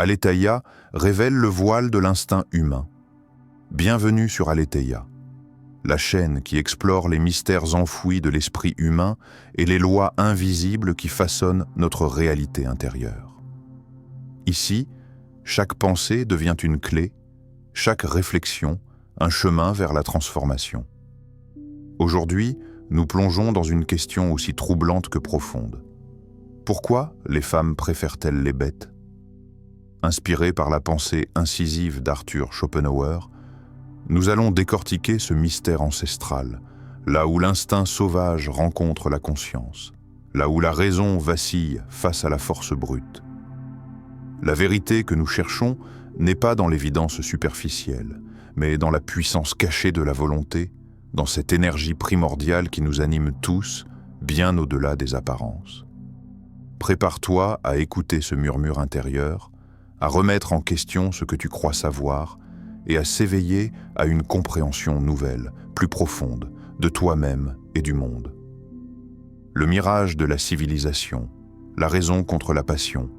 Aletheia révèle le voile de l'instinct humain. Bienvenue sur Aletheia, la chaîne qui explore les mystères enfouis de l'esprit humain et les lois invisibles qui façonnent notre réalité intérieure. Ici, chaque pensée devient une clé, chaque réflexion un chemin vers la transformation. Aujourd'hui, nous plongeons dans une question aussi troublante que profonde. Pourquoi les femmes préfèrent-elles les bêtes ? Inspirés par la pensée incisive d'Arthur Schopenhauer, nous allons décortiquer ce mystère ancestral, là où l'instinct sauvage rencontre la conscience, là où la raison vacille face à la force brute. La vérité que nous cherchons n'est pas dans l'évidence superficielle, mais dans la puissance cachée de la volonté, dans cette énergie primordiale qui nous anime tous, bien au-delà des apparences. Prépare-toi à écouter ce murmure intérieur, à remettre en question ce que tu crois savoir et à s'éveiller à une compréhension nouvelle, plus profonde, de toi-même et du monde. Le mirage de la civilisation, la raison contre la passion.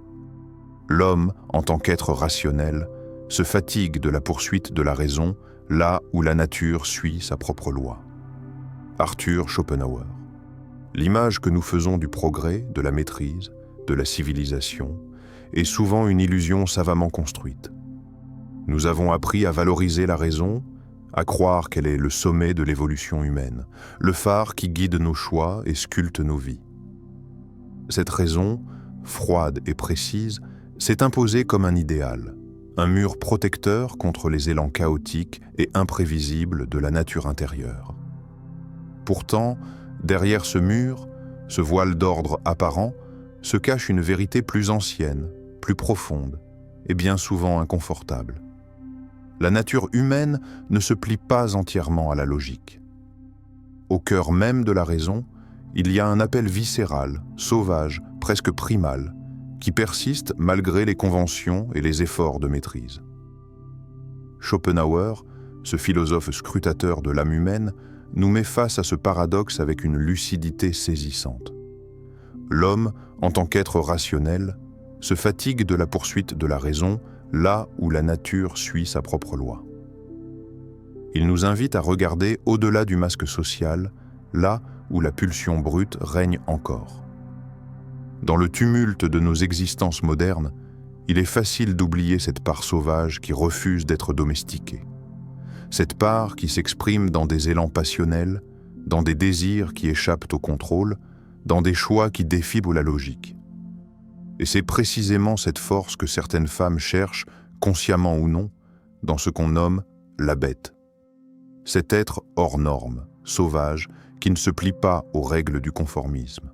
L'homme, en tant qu'être rationnel, se fatigue de la poursuite de la raison là où la nature suit sa propre loi. Arthur Schopenhauer. L'image que nous faisons du progrès, de la maîtrise, de la civilisation, est souvent une illusion savamment construite. Nous avons appris à valoriser la raison, à croire qu'elle est le sommet de l'évolution humaine, le phare qui guide nos choix et sculpte nos vies. Cette raison, froide et précise, s'est imposée comme un idéal, un mur protecteur contre les élans chaotiques et imprévisibles de la nature intérieure. Pourtant, derrière ce mur, ce voile d'ordre apparent, se cache une vérité plus ancienne, plus profonde et bien souvent inconfortable. La nature humaine ne se plie pas entièrement à la logique. Au cœur même de la raison, il y a un appel viscéral, sauvage, presque primal, qui persiste malgré les conventions et les efforts de maîtrise. Schopenhauer, ce philosophe scrutateur de l'âme humaine, nous met face à ce paradoxe avec une lucidité saisissante. L'homme, en tant qu'être rationnel, se fatigue de la poursuite de la raison là où la nature suit sa propre loi. Il nous invite à regarder au-delà du masque social, là où la pulsion brute règne encore. Dans le tumulte de nos existences modernes, il est facile d'oublier cette part sauvage qui refuse d'être domestiquée. Cette part qui s'exprime dans des élans passionnels, dans des désirs qui échappent au contrôle, dans des choix qui défient la logique. Et c'est précisément cette force que certaines femmes cherchent, consciemment ou non, dans ce qu'on nomme la bête. Cet être hors norme, sauvage, qui ne se plie pas aux règles du conformisme.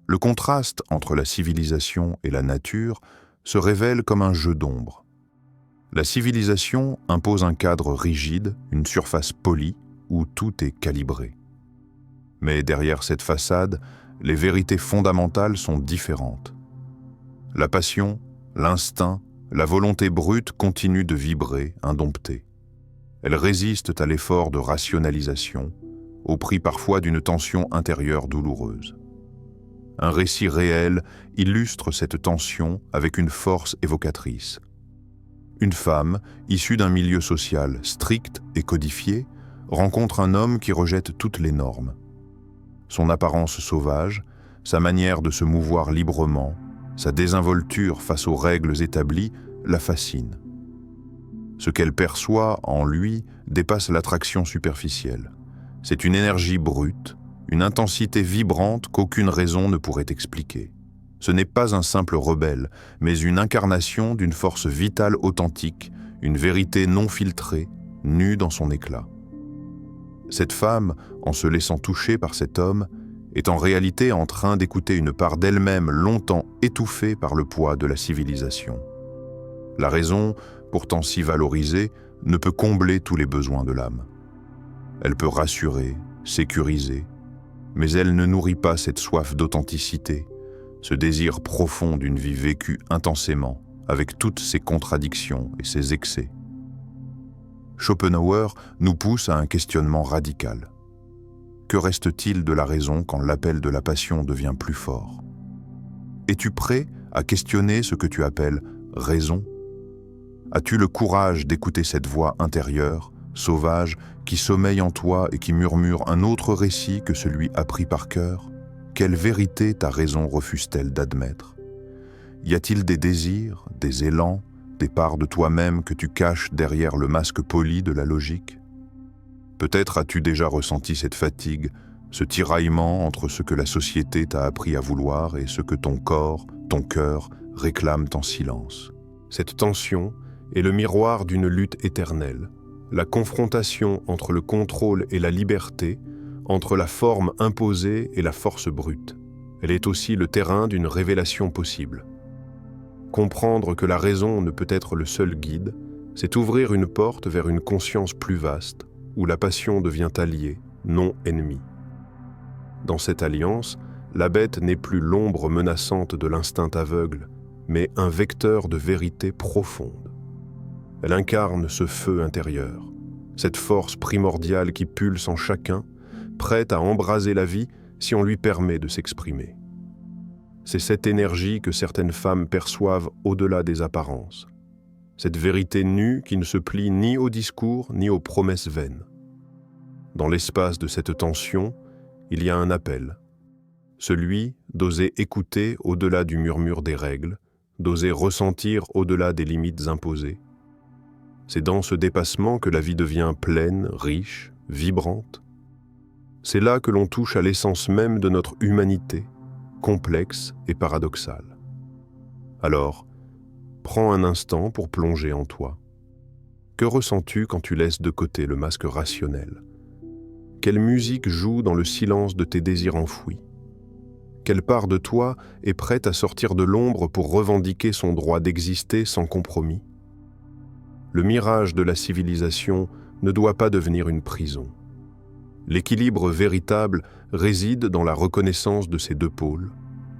Le contraste entre la civilisation et la nature se révèle comme un jeu d'ombre. La civilisation impose un cadre rigide, une surface polie, où tout est calibré. Mais derrière cette façade, les vérités fondamentales sont différentes. La passion, l'instinct, la volonté brute continuent de vibrer, indomptées. Elles résistent à l'effort de rationalisation, au prix parfois d'une tension intérieure douloureuse. Un récit réel illustre cette tension avec une force évocatrice. Une femme, issue d'un milieu social strict et codifié, rencontre un homme qui rejette toutes les normes. Son apparence sauvage, sa manière de se mouvoir librement, sa désinvolture face aux règles établies la fascinent. Ce qu'elle perçoit en lui dépasse l'attraction superficielle. C'est une énergie brute, une intensité vibrante qu'aucune raison ne pourrait expliquer. Ce n'est pas un simple rebelle, mais une incarnation d'une force vitale authentique, une vérité non filtrée, nue dans son éclat. Cette femme, en se laissant toucher par cet homme, est en réalité en train d'écouter une part d'elle-même longtemps étouffée par le poids de la civilisation. La raison, pourtant si valorisée, ne peut combler tous les besoins de l'âme. Elle peut rassurer, sécuriser, mais elle ne nourrit pas cette soif d'authenticité, ce désir profond d'une vie vécue intensément, avec toutes ses contradictions et ses excès. Schopenhauer nous pousse à un questionnement radical. Que reste-t-il de la raison quand l'appel de la passion devient plus fort ? Es-tu prêt à questionner ce que tu appelles raison? As-tu le courage d'écouter cette voix intérieure, sauvage, qui sommeille en toi et qui murmure un autre récit que celui appris par cœur? Quelle vérité ta raison refuse-t-elle d'admettre? Y a-t-il des désirs, des élans, des parts de toi-même que tu caches derrière le masque poli de la logique? Peut-être as-tu déjà ressenti cette fatigue, ce tiraillement entre ce que la société t'a appris à vouloir et ce que ton corps, ton cœur réclament en silence. Cette tension est le miroir d'une lutte éternelle, la confrontation entre le contrôle et la liberté, entre la forme imposée et la force brute. Elle est aussi le terrain d'une révélation possible. Comprendre que la raison ne peut être le seul guide, c'est ouvrir une porte vers une conscience plus vaste, où la passion devient alliée, non ennemie. Dans cette alliance, la bête n'est plus l'ombre menaçante de l'instinct aveugle, mais un vecteur de vérité profonde. Elle incarne ce feu intérieur, cette force primordiale qui pulse en chacun, prête à embraser la vie si on lui permet de s'exprimer. C'est cette énergie que certaines femmes perçoivent au-delà des apparences. Cette vérité nue qui ne se plie ni au discours ni aux promesses vaines. Dans l'espace de cette tension, il y a un appel. Celui d'oser écouter au-delà du murmure des règles, d'oser ressentir au-delà des limites imposées. C'est dans ce dépassement que la vie devient pleine, riche, vibrante. C'est là que l'on touche à l'essence même de notre humanité, complexe et paradoxale. Alors, prends un instant pour plonger en toi. Que ressens-tu quand tu laisses de côté le masque rationnel? Quelle musique joue dans le silence de tes désirs enfouis? Quelle part de toi est prête à sortir de l'ombre pour revendiquer son droit d'exister sans compromis? Le mirage de la civilisation ne doit pas devenir une prison. L'équilibre véritable réside dans la reconnaissance de ces deux pôles,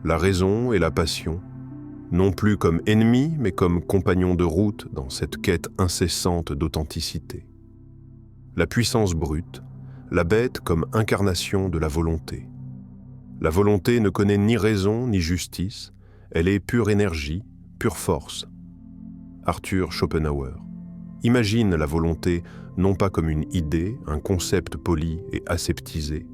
la raison et la passion, non plus comme ennemis, mais comme compagnons de route dans cette quête incessante d'authenticité. La puissance brute, la bête comme incarnation de la volonté. La volonté ne connaît ni raison ni justice, elle est pure énergie, pure force. Arthur Schopenhauer. Imagine la volonté non pas comme une idée, un concept poli et aseptisé,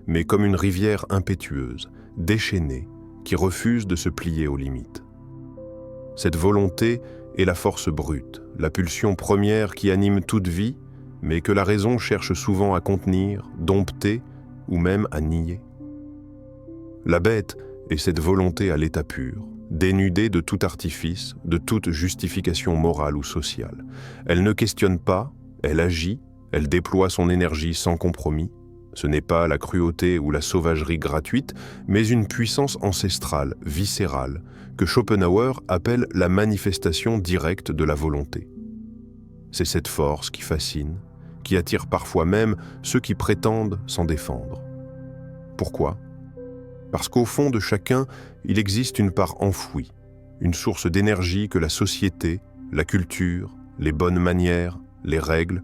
mais comme une rivière impétueuse, déchaînée, qui refuse de se plier aux limites. Cette volonté est la force brute, la pulsion première qui anime toute vie, mais que la raison cherche souvent à contenir, dompter ou même à nier. La bête est cette volonté à l'état pur, dénudée de tout artifice, de toute justification morale ou sociale. Elle ne questionne pas, elle agit, elle déploie son énergie sans compromis. Ce n'est pas la cruauté ou la sauvagerie gratuite, mais une puissance ancestrale, viscérale, que Schopenhauer appelle la manifestation directe de la volonté. C'est cette force qui fascine, qui attire parfois même ceux qui prétendent s'en défendre. Pourquoi ? Parce qu'au fond de chacun, il existe une part enfouie, une source d'énergie que la société, la culture, les bonnes manières, les règles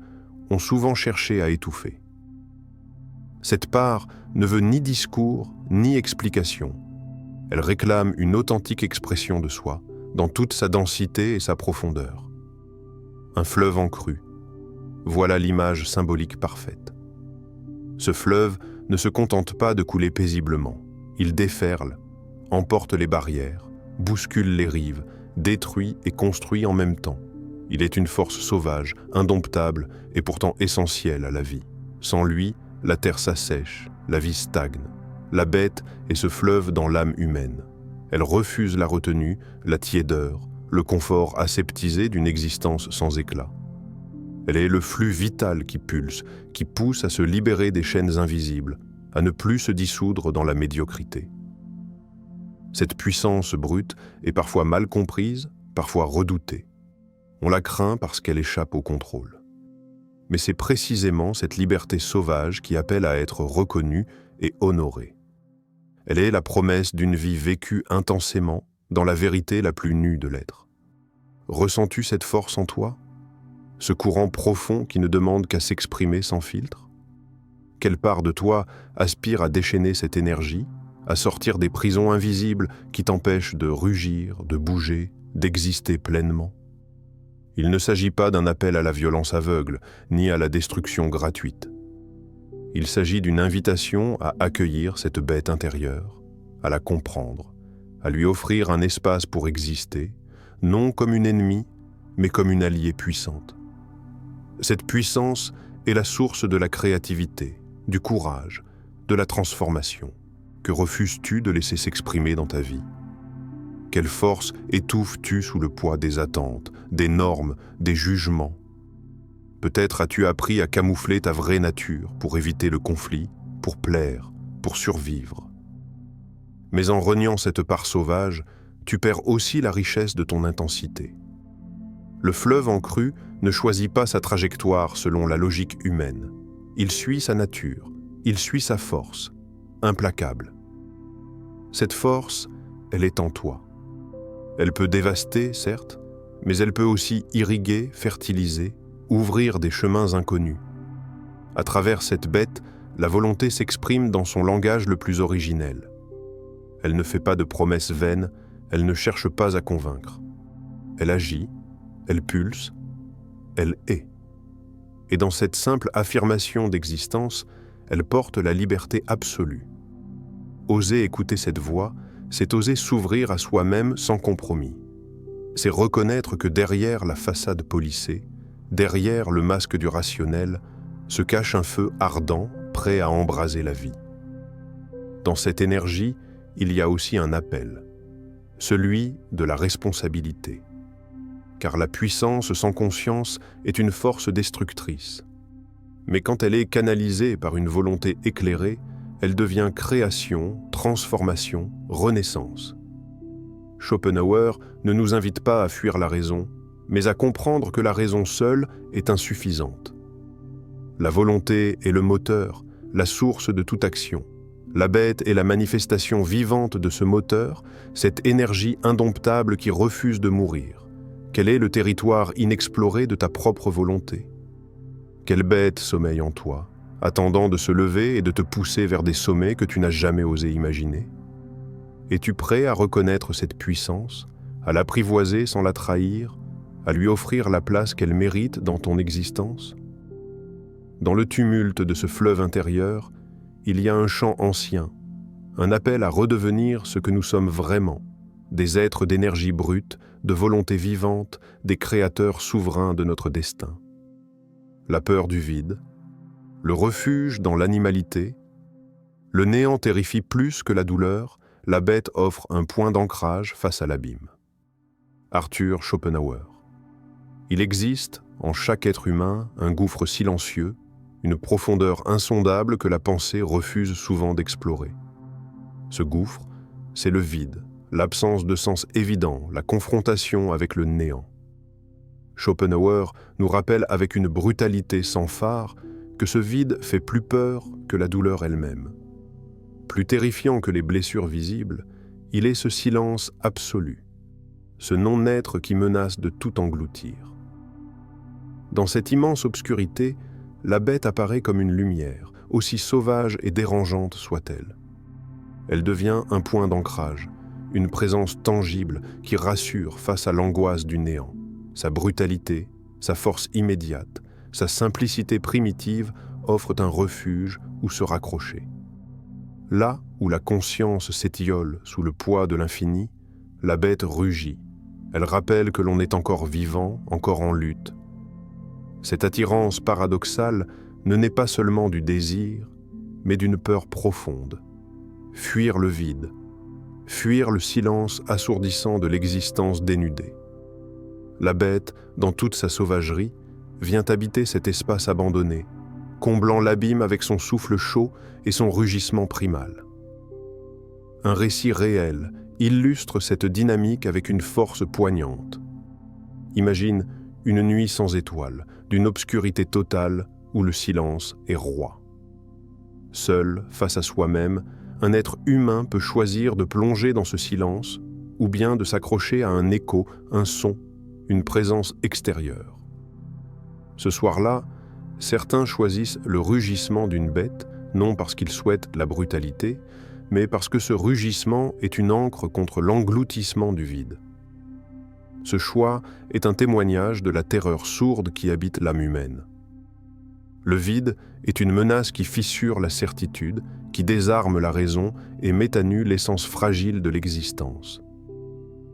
ont souvent cherché à étouffer. Cette part ne veut ni discours, ni explication. Elle réclame une authentique expression de soi, dans toute sa densité et sa profondeur. Un fleuve en crue. Voilà l'image symbolique parfaite. Ce fleuve ne se contente pas de couler paisiblement. Il déferle, emporte les barrières, bouscule les rives, détruit et construit en même temps. Il est une force sauvage, indomptable et pourtant essentielle à la vie. Sans lui, la terre s'assèche, la vie stagne. La bête est ce fleuve dans l'âme humaine. Elle refuse la retenue, la tiédeur, le confort aseptisé d'une existence sans éclat. Elle est le flux vital qui pulse, qui pousse à se libérer des chaînes invisibles, à ne plus se dissoudre dans la médiocrité. Cette puissance brute est parfois mal comprise, parfois redoutée. On la craint parce qu'elle échappe au contrôle. Mais c'est précisément cette liberté sauvage qui appelle à être reconnue et honorée. Elle est la promesse d'une vie vécue intensément dans la vérité la plus nue de l'être. Ressens-tu cette force en toi ? Ce courant profond qui ne demande qu'à s'exprimer sans filtre? Quelle part de toi aspire à déchaîner cette énergie, à sortir des prisons invisibles qui t'empêchent de rugir, de bouger, d'exister pleinement. Il ne s'agit pas d'un appel à la violence aveugle, ni à la destruction gratuite. Il s'agit d'une invitation à accueillir cette bête intérieure, à la comprendre, à lui offrir un espace pour exister, non comme une ennemie, mais comme une alliée puissante. Cette puissance est la source de la créativité, du courage, de la transformation. Que refuses-tu de laisser s'exprimer dans ta vie? Quelle force étouffes-tu sous le poids des attentes, des normes, des jugements? Peut-être as-tu appris à camoufler ta vraie nature pour éviter le conflit, pour plaire, pour survivre. Mais en reniant cette part sauvage, tu perds aussi la richesse de ton intensité. Le fleuve en crue ne choisit pas sa trajectoire selon la logique humaine. Il suit sa nature, il suit sa force, implacable. Cette force, elle est en toi. Elle peut dévaster, certes, mais elle peut aussi irriguer, fertiliser, ouvrir des chemins inconnus. À travers cette bête, la volonté s'exprime dans son langage le plus originel. Elle ne fait pas de promesses vaines, elle ne cherche pas à convaincre. Elle agit, elle pulse, elle est. Et dans cette simple affirmation d'existence, elle porte la liberté absolue. Oser écouter cette voix, c'est oser s'ouvrir à soi-même sans compromis. C'est reconnaître que derrière la façade polissée, derrière le masque du rationnel, se cache un feu ardent, prêt à embraser la vie. Dans cette énergie, il y a aussi un appel, celui de la responsabilité. Car la puissance sans conscience est une force destructrice. Mais quand elle est canalisée par une volonté éclairée, elle devient création, transformation, renaissance. Schopenhauer ne nous invite pas à fuir la raison, mais à comprendre que la raison seule est insuffisante. La volonté est le moteur, la source de toute action. La bête est la manifestation vivante de ce moteur, cette énergie indomptable qui refuse de mourir. Quel est le territoire inexploré de ta propre volonté? Quelle bête sommeille en toi, attendant de se lever et de te pousser vers des sommets que tu n'as jamais osé imaginer? Es-tu prêt à reconnaître cette puissance, à l'apprivoiser sans la trahir, à lui offrir la place qu'elle mérite dans ton existence? Dans le tumulte de ce fleuve intérieur, il y a un chant ancien, un appel à redevenir ce que nous sommes vraiment, des êtres d'énergie brute, de volonté vivante, des créateurs souverains de notre destin. La peur du vide, le refuge dans l'animalité, le néant terrifie plus que la douleur, la bête offre un point d'ancrage face à l'abîme. Arthur Schopenhauer. Il existe, en chaque être humain, un gouffre silencieux, une profondeur insondable que la pensée refuse souvent d'explorer. Ce gouffre, c'est le vide, l'absence de sens évident, la confrontation avec le néant. Schopenhauer nous rappelle avec une brutalité sans phare que ce vide fait plus peur que la douleur elle-même. Plus terrifiant que les blessures visibles, il est ce silence absolu, ce non-être qui menace de tout engloutir. Dans cette immense obscurité, la bête apparaît comme une lumière, aussi sauvage et dérangeante soit-elle. Elle devient un point d'ancrage, une présence tangible qui rassure face à l'angoisse du néant. Sa brutalité, sa force immédiate, sa simplicité primitive offrent un refuge où se raccrocher. Là où la conscience s'étiole sous le poids de l'infini, la bête rugit. Elle rappelle que l'on est encore vivant, encore en lutte. Cette attirance paradoxale ne naît pas seulement du désir, mais d'une peur profonde. Fuir le vide, fuir le silence assourdissant de l'existence dénudée. La bête, dans toute sa sauvagerie, vient habiter cet espace abandonné, comblant l'abîme avec son souffle chaud et son rugissement primal. Un récit réel illustre cette dynamique avec une force poignante. Imagine une nuit sans étoiles, d'une obscurité totale où le silence est roi. Seul, face à soi-même, un être humain peut choisir de plonger dans ce silence ou bien de s'accrocher à un écho, un son, une présence extérieure. Ce soir-là, certains choisissent le rugissement d'une bête, non parce qu'ils souhaitent la brutalité, mais parce que ce rugissement est une ancre contre l'engloutissement du vide. Ce choix est un témoignage de la terreur sourde qui habite l'âme humaine. Le vide est une menace qui fissure la certitude, qui désarme la raison et met à nu l'essence fragile de l'existence.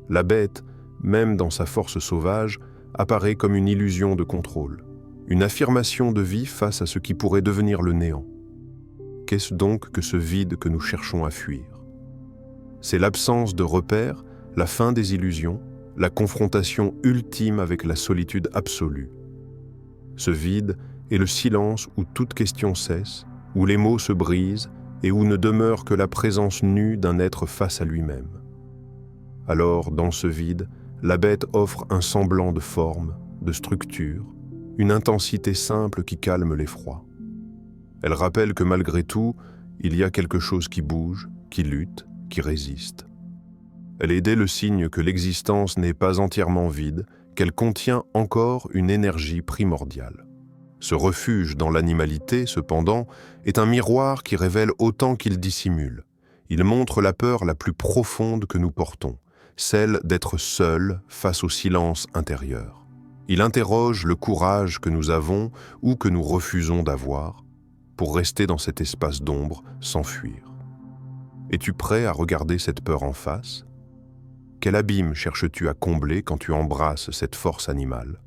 La bête, même dans sa force sauvage, apparaît comme une illusion de contrôle, une affirmation de vie face à ce qui pourrait devenir le néant. Qu'est-ce donc que ce vide que nous cherchons à fuir? C'est l'absence de repères, la fin des illusions, la confrontation ultime avec la solitude absolue. Ce vide est le silence où toute question cesse, où les mots se brisent et où ne demeure que la présence nue d'un être face à lui-même. Alors, dans ce vide, la bête offre un semblant de forme, de structure, une intensité simple qui calme l'effroi. Elle rappelle que malgré tout, il y a quelque chose qui bouge, qui lutte, qui résiste. Elle est dès le signe que l'existence n'est pas entièrement vide, qu'elle contient encore une énergie primordiale. Ce refuge dans l'animalité, cependant, est un miroir qui révèle autant qu'il dissimule. Il montre la peur la plus profonde que nous portons, celle d'être seul face au silence intérieur. Il interroge le courage que nous avons ou que nous refusons d'avoir pour rester dans cet espace d'ombre sans fuir. Es-tu prêt à regarder cette peur en face? Quel abîme cherches-tu à combler quand tu embrasses cette force animale?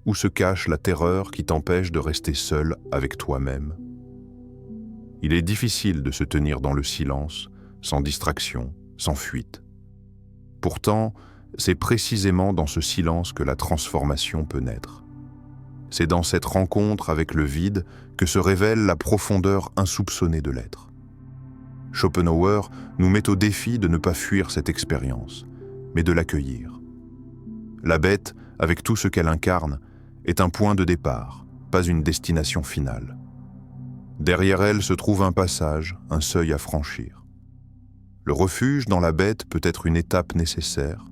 Où se cache la terreur qui t'empêche de rester seul avec toi-même? Il est difficile de se tenir dans le silence, sans distraction, sans fuite. Pourtant, c'est précisément dans ce silence que la transformation peut naître. C'est dans cette rencontre avec le vide que se révèle la profondeur insoupçonnée de l'être. Schopenhauer nous met au défi de ne pas fuir cette expérience, mais de l'accueillir. La bête, avec tout ce qu'elle incarne, est un point de départ, pas une destination finale. Derrière elle se trouve un passage, un seuil à franchir. Le refuge dans la bête peut être une étape nécessaire,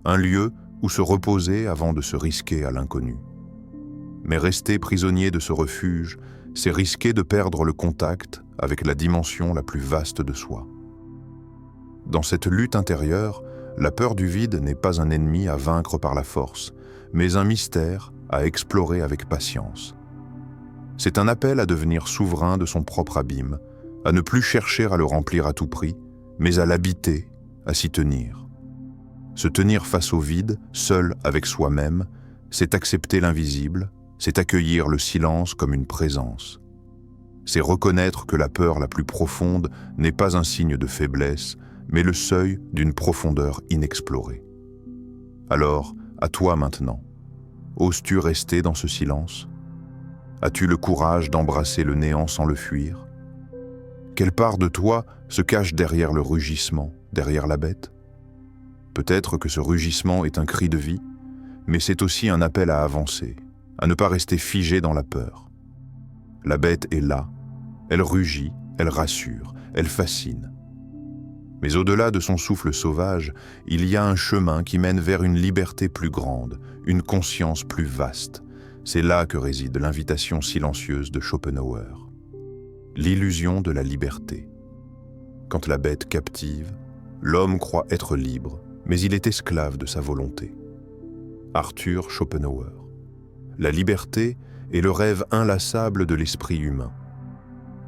un lieu où se reposer avant de se risquer à l'inconnu. Mais rester prisonnier de ce refuge, c'est risquer de perdre le contact avec la dimension la plus vaste de soi. Dans cette lutte intérieure, la peur du vide n'est pas un ennemi à vaincre par la force, mais un mystère à explorer avec patience. C'est un appel à devenir souverain de son propre abîme, à ne plus chercher à le remplir à tout prix, mais à l'habiter, à s'y tenir. Se tenir face au vide, seul avec soi-même, c'est accepter l'invisible, c'est accueillir le silence comme une présence. C'est reconnaître que la peur la plus profonde n'est pas un signe de faiblesse, mais le seuil d'une profondeur inexplorée. Alors, à toi maintenant, oses-tu rester dans ce silence? As-tu le courage d'embrasser le néant sans le fuir? Quelle part de toi se cache derrière le rugissement, derrière la bête? Peut-être que ce rugissement est un cri de vie, mais c'est aussi un appel à avancer, à ne pas rester figé dans la peur. La bête est là, elle rugit, elle rassure, elle fascine. Mais au-delà de son souffle sauvage, il y a un chemin qui mène vers une liberté plus grande, une conscience plus vaste. C'est là que réside l'invitation silencieuse de Schopenhauer. L'illusion de la liberté. Quand la bête captive, l'homme croit être libre, mais il est esclave de sa volonté. Arthur Schopenhauer. La liberté est le rêve inlassable de l'esprit humain.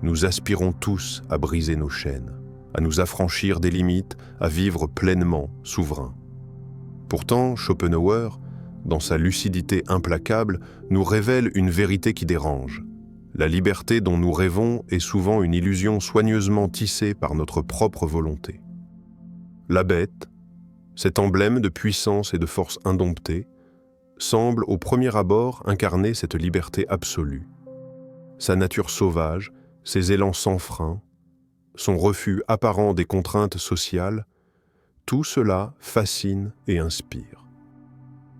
Nous aspirons tous à briser nos chaînes, à nous affranchir des limites, à vivre pleinement souverains. Pourtant, Schopenhauer, dans sa lucidité implacable, nous révèle une vérité qui dérange. La liberté dont nous rêvons est souvent une illusion soigneusement tissée par notre propre volonté. La bête, cet emblème de puissance et de force indomptée, semble au premier abord incarner cette liberté absolue. Sa nature sauvage, ses élans sans frein, son refus apparent des contraintes sociales, tout cela fascine et inspire.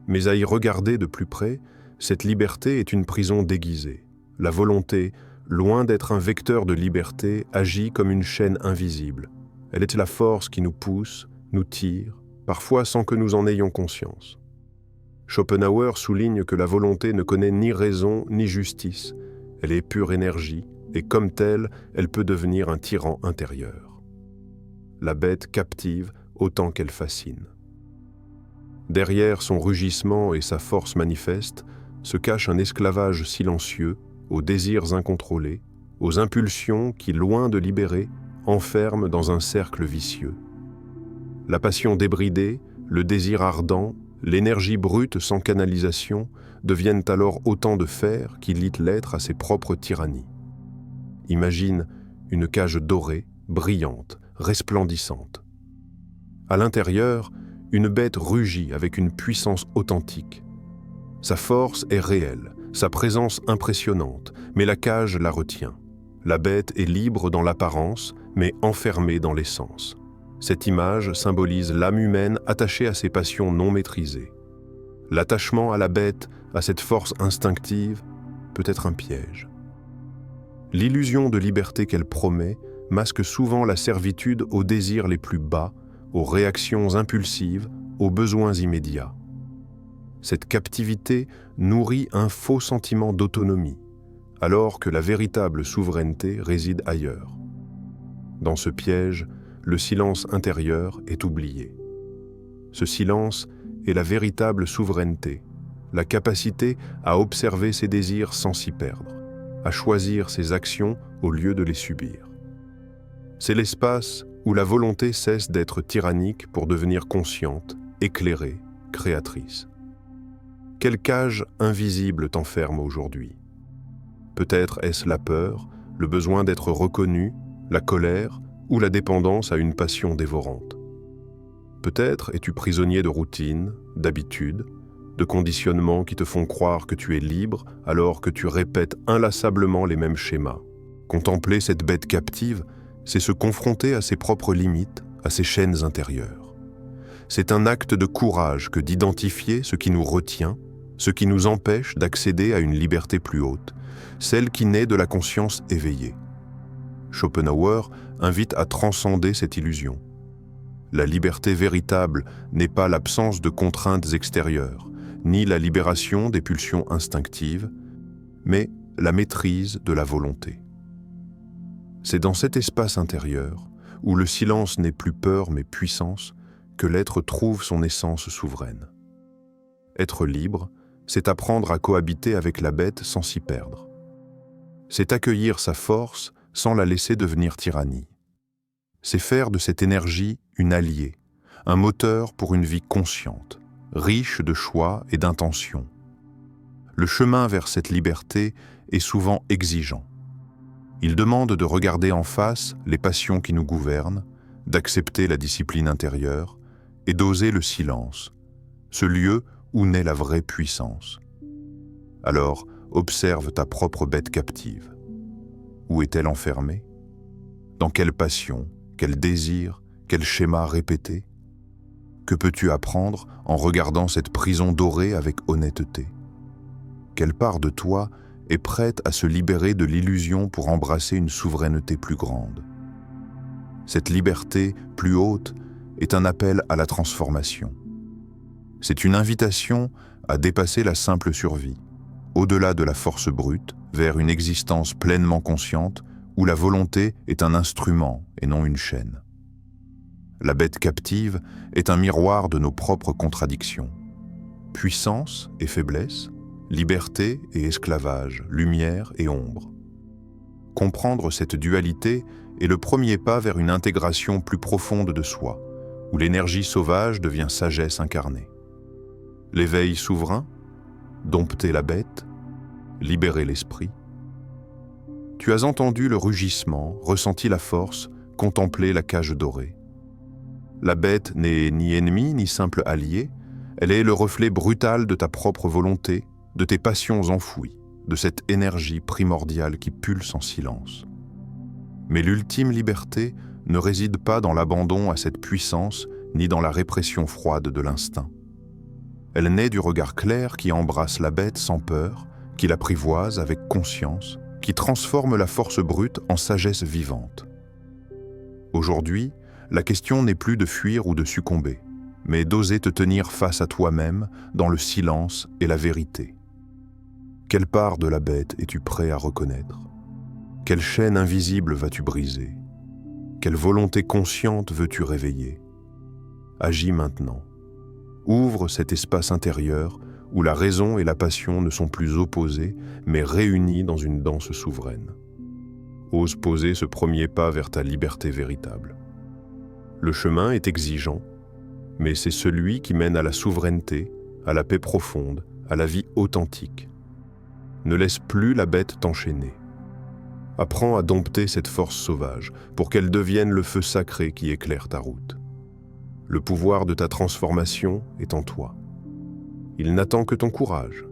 Mais à y regarder de plus près, cette liberté est une prison déguisée. La volonté, loin d'être un vecteur de liberté, agit comme une chaîne invisible. Elle est la force qui nous pousse, nous tire, parfois sans que nous en ayons conscience. Schopenhauer souligne que la volonté ne connaît ni raison ni justice. Elle est pure énergie, et comme telle, elle peut devenir un tyran intérieur. La bête captive autant qu'elle fascine. Derrière son rugissement et sa force manifeste se cache un esclavage silencieux aux désirs incontrôlés, aux impulsions qui, loin de libérer, enferment dans un cercle vicieux. La passion débridée, le désir ardent, l'énergie brute sans canalisation deviennent alors autant de fer qui lient l'être à ses propres tyrannies. Imagine une cage dorée, brillante, resplendissante. À l'intérieur, une bête rugit avec une puissance authentique. Sa force est réelle, sa présence impressionnante, mais la cage la retient. La bête est libre dans l'apparence, mais enfermée dans l'essence. Cette image symbolise l'âme humaine attachée à ses passions non maîtrisées. L'attachement à la bête, à cette force instinctive, peut être un piège. L'illusion de liberté qu'elle promet masque souvent la servitude aux désirs les plus bas, aux réactions impulsives, aux besoins immédiats. Cette captivité nourrit un faux sentiment d'autonomie, alors que la véritable souveraineté réside ailleurs. Dans ce piège, le silence intérieur est oublié. Ce silence est la véritable souveraineté, la capacité à observer ses désirs sans s'y perdre, à choisir ses actions au lieu de les subir. C'est l'espace où la volonté cesse d'être tyrannique pour devenir consciente, éclairée, créatrice. Quelle cage invisible t'enferme aujourd'hui? Peut-être est-ce la peur, le besoin d'être reconnu, la colère ou la dépendance à une passion dévorante. Peut-être es-tu prisonnier de routines, d'habitudes, de conditionnements qui te font croire que tu es libre alors que tu répètes inlassablement les mêmes schémas. Contempler cette bête captive, c'est se confronter à ses propres limites, à ses chaînes intérieures. C'est un acte de courage que d'identifier ce qui nous retient, ce qui nous empêche d'accéder à une liberté plus haute, celle qui naît de la conscience éveillée. Schopenhauer invite à transcender cette illusion. La liberté véritable n'est pas l'absence de contraintes extérieures, ni la libération des pulsions instinctives, mais la maîtrise de la volonté. C'est dans cet espace intérieur, où le silence n'est plus peur mais puissance, que l'être trouve son essence souveraine. Être libre, c'est apprendre à cohabiter avec la bête sans s'y perdre. C'est accueillir sa force sans la laisser devenir tyrannie. C'est faire de cette énergie une alliée, un moteur pour une vie consciente, riche de choix et d'intentions. Le chemin vers cette liberté est souvent exigeant. Il demande de regarder en face les passions qui nous gouvernent, d'accepter la discipline intérieure et d'oser le silence, ce lieu où naît la vraie puissance. Alors, observe ta propre bête captive. Où est-elle enfermée? Dans quelle passion, quel désir, quel schéma répété? Que peux-tu apprendre en regardant cette prison dorée avec honnêteté? Quelle part de toi est prête à se libérer de l'illusion pour embrasser une souveraineté plus grande? Cette liberté plus haute est un appel à la transformation. C'est une invitation à dépasser la simple survie, au-delà de la force brute, vers une existence pleinement consciente où la volonté est un instrument et non une chaîne. La bête captive est un miroir de nos propres contradictions. Puissance et faiblesse, liberté et esclavage, lumière et ombre. Comprendre cette dualité est le premier pas vers une intégration plus profonde de soi, où l'énergie sauvage devient sagesse incarnée. L'éveil souverain, dompter la bête, libérer l'esprit. Tu as entendu le rugissement, ressenti la force, contemplé la cage dorée. La bête n'est ni ennemie ni simple alliée, elle est le reflet brutal de ta propre volonté, de tes passions enfouies, de cette énergie primordiale qui pulse en silence. Mais l'ultime liberté ne réside pas dans l'abandon à cette puissance ni dans la répression froide de l'instinct. Elle naît du regard clair qui embrasse la bête sans peur, qui l'apprivoise avec conscience, qui transforme la force brute en sagesse vivante. Aujourd'hui, la question n'est plus de fuir ou de succomber, mais d'oser te tenir face à toi-même dans le silence et la vérité. Quelle part de la bête es-tu prêt à reconnaître? Quelle chaîne invisible vas-tu briser? Quelle volonté consciente veux-tu réveiller? Agis maintenant. Ouvre cet espace intérieur où la raison et la passion ne sont plus opposées, mais réunies dans une danse souveraine. Ose poser ce premier pas vers ta liberté véritable. Le chemin est exigeant, mais c'est celui qui mène à la souveraineté, à la paix profonde, à la vie authentique. Ne laisse plus la bête t'enchaîner. Apprends à dompter cette force sauvage pour qu'elle devienne le feu sacré qui éclaire ta route. Le pouvoir de ta transformation est en toi. Il n'attend que ton courage.